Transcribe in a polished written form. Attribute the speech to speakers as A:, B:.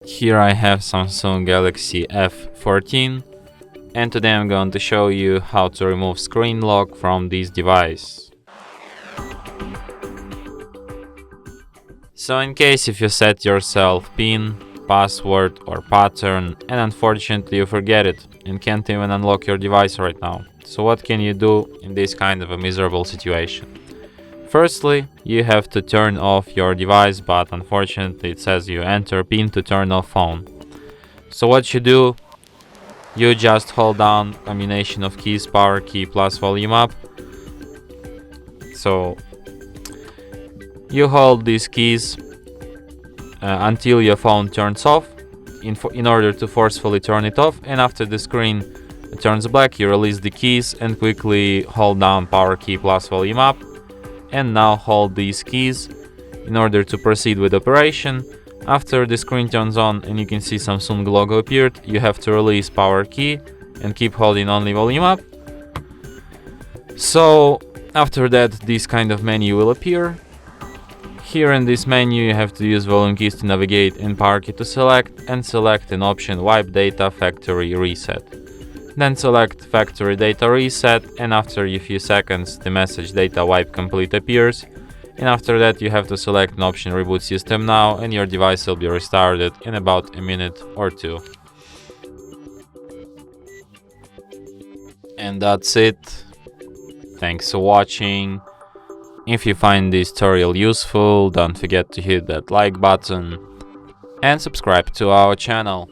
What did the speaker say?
A: Here I have Samsung Galaxy F14, and today I'm going to show you how to remove screen lock from this device. So in case if you set yourself PIN, password or pattern and unfortunately you forget it and can't even unlock your device right now. So what can you do in this kind of a miserable situation? Firstly, you have to turn off your device, but unfortunately it says you enter PIN to turn off phone. So what you do, you just hold down combination of keys, power key plus volume up. So you hold these keys until your phone turns off in order to forcefully turn it off, and after the screen turns black you release the keys and quickly hold down power key plus volume up. And now hold these keys in order to proceed with operation. After the screen turns on and you can see Samsung logo appeared, you have to release power key and keep holding only volume up. So after that this kind of menu will appear. Here in this menu you have to use volume keys to navigate and power key to select, and select an option wipe data factory reset. Then select factory data reset, and after a few seconds the message data wipe complete appears, and after that you have to select an option reboot system now, and your device will be restarted in about a minute or two. And that's it. Thanks for watching. If you find this tutorial useful, don't forget to hit that like button and subscribe to our channel.